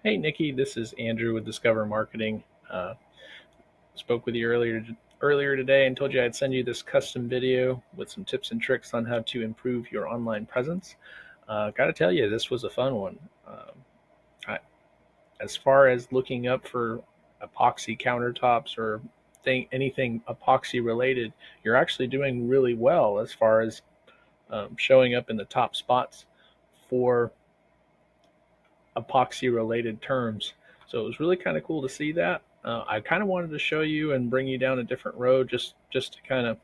Hey Nikki, this is Andrew with Discover Marketing. Spoke with you earlier today and told you I'd send you this custom video with some tips and tricks on how to improve your online presence. Got to tell you, this was a fun one. I, as far as looking up for epoxy countertops or anything epoxy related, you're actually doing really well as far as showing up in the top spots for epoxy related terms. So it was really kind of cool to see that. I kind of wanted to show you and bring you down a different road just to kind of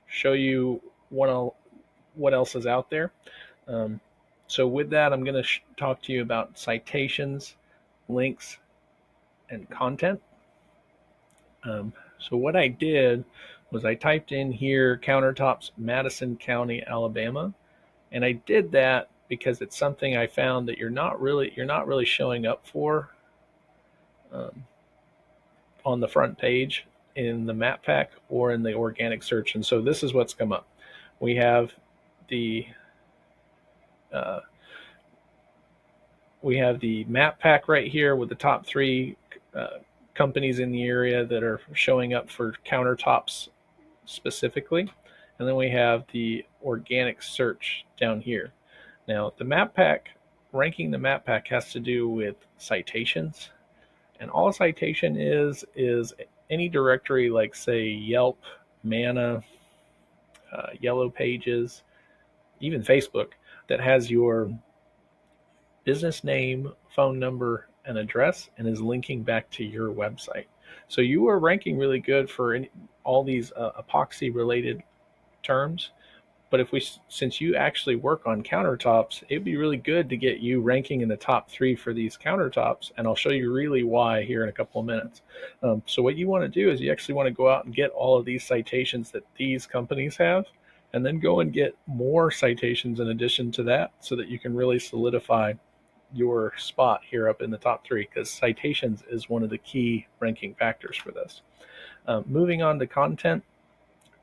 show you what else is out there. Um, so with that, I'm going to talk to you about citations, links, and content. So what I did was I typed in here countertops, Madison County, Alabama, and I did that because it's something I found that you're not really showing up for um, on the front page in the map pack or in the organic search. And so this is what's come up. We have the uh, we have the map pack right here with the top three uh, companies in the area that are showing up for countertops specifically. And then we have the organic search down here. Now, the map pack, ranking the map pack has to do with citations. And all a citation is any directory like, say, Yelp, Mana, Yellow Pages, even Facebook, that has your business name, phone number, and address and is linking back to your website. So you are ranking really good for all these epoxy related terms. But since you actually work on countertops, it'd be really good to get you ranking in the top three for these countertops. And I'll show you really why here in a couple of minutes. So what you want to do is you actually want to go out and get all of these citations that these companies have, and then go and get more citations in addition to that so that you can really solidify your spot here up in the top three, because citations is one of the key ranking factors for this. Moving on to content,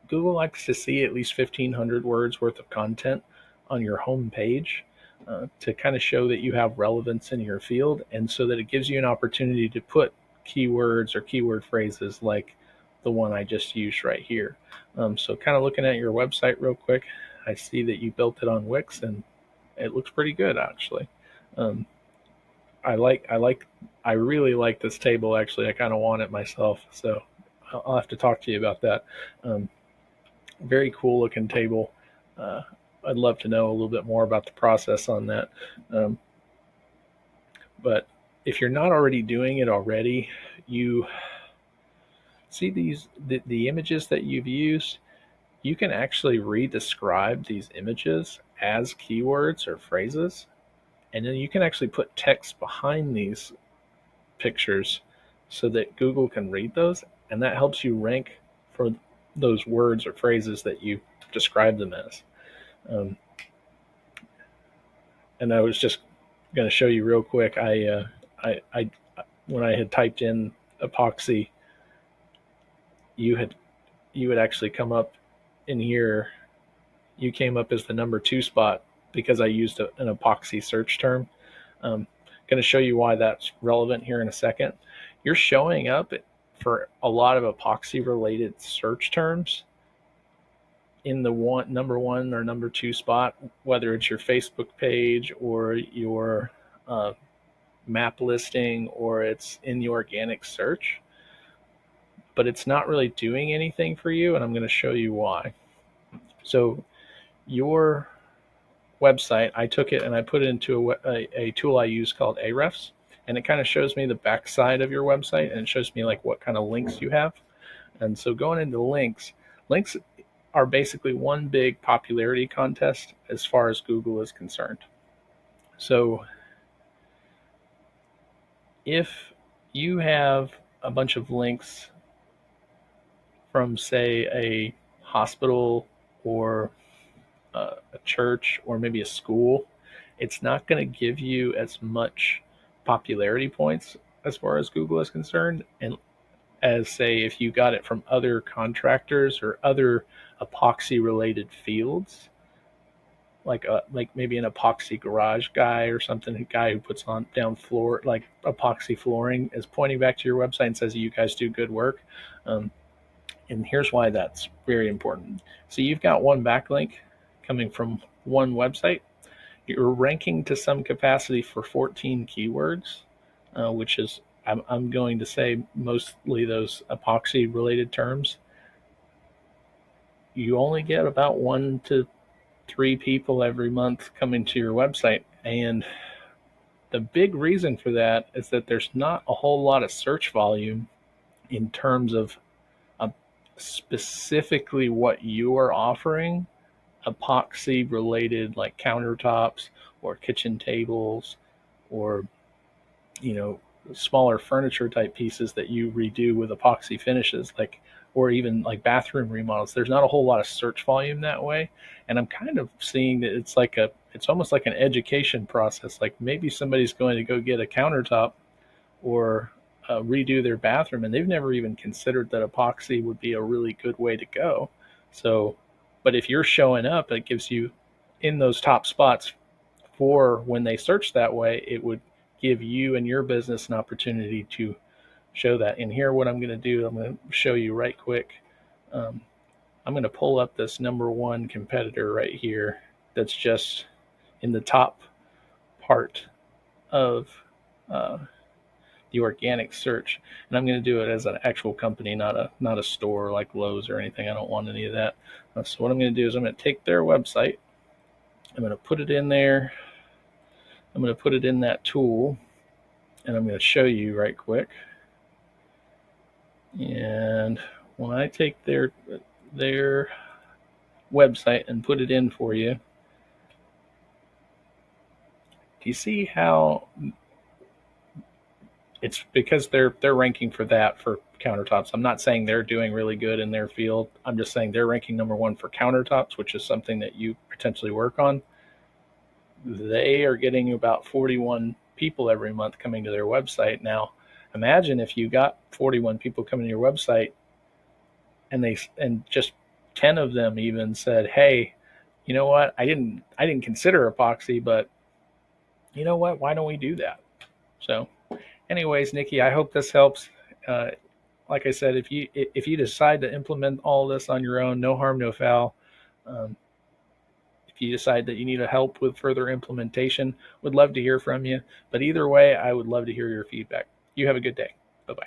Google likes to see at least 1,500 words worth of content on your home page to kind of show that you have relevance in your field, and so that it gives you an opportunity to put keywords or keyword phrases like the one I just used right here. So kind of looking at your website real quick, I see that you built it on Wix, and it looks pretty good actually. Um, I really like this table actually. I kind of want it myself, so I'll have to talk to you about that. Um, Very cool looking table. Uh, I'd love to know a little bit more about the process on that. Um, but if you're not already doing it already, you see the images that you've used. You can actually re-describe these images as keywords or phrases, and then you can actually put text behind these pictures so that Google can read those, and that helps you rank for those words or phrases that you describe them as. Um, and I was just going to show you real quick. I when I had typed in epoxy, you had you would actually come up in here. You came up as the number 2 spot because I used an epoxy search term. Going to show you why that's relevant here in a second. You're showing up for a lot of epoxy related search terms in the number 1 or number 2 spot, whether it's your Facebook page or your uh, map listing or it's in the organic search, but it's not really doing anything for you, and I'm going to show you why. So your website, I took it and I put it into a tool I use called Ahrefs, and it kind of shows me the backside of your website, and it shows me like what kind of links you have. And so going into links are basically one big popularity contest as far as Google is concerned. So if you have a bunch of links from, say, a hospital or a church or maybe a school, it's not going to give you as much popularity points as far as Google is concerned, and as, say, if you got it from other contractors or other epoxy related fields. like maybe an epoxy garage guy or something, a guy who puts on down floor like epoxy flooring, is pointing back to your website and says you guys do good work. Um, and here's why that's very important. So you've got one backlink coming from one website. You're ranking to some capacity for 14 keywords, which is, I'm going to say, mostly those epoxy related terms. You only get about 1 to 3 people every month coming to your website. And the big reason for that is that there's not a whole lot of search volume in terms of uh, specifically what you are offering, epoxy related, like countertops or kitchen tables, or smaller furniture type pieces that you redo with epoxy finishes, like, or even like bathroom remodels. There's not a whole lot of search volume that way. And I'm kind of seeing that it's almost like an education process. Like maybe somebody's going to go get a countertop or redo their bathroom, and they've never even considered that epoxy would be a really good way to go. So, but if you're showing up, it gives you in those top spots for when they search that way, it would give you and your business an opportunity to show that. And here, what I'm going to do, I'm going to show you right quick. Um, I'm going to pull up this number one competitor right here that's just in the top part of uh, the organic search, and I'm going to do it as an actual company, not a store like Lowe's or anything. I don't want any of that. So what I'm going to do is I'm going to take their website, I'm going to put it in there, I'm going to put it in that tool, and I'm going to show you right quick. And when I take their website and put it in for you, do you see how it's because they're ranking for that for countertops? I'm not saying they're doing really good in their field. I'm just saying they're ranking number one for countertops, which is something that you potentially work on. They are getting about 41 people every month coming to their website. Now, imagine if you got 41 people coming to your website and just 10 of them even said, "Hey, you know what? I didn't consider epoxy, but you know what? Why don't we do that?" So, anyways, Nikki, I hope this helps. Uh, like I said, if you decide to implement all this on your own, no harm, no foul. Um, if you decide that you need a help with further implementation, would love to hear from you. But either way, I would love to hear your feedback. You have a good day.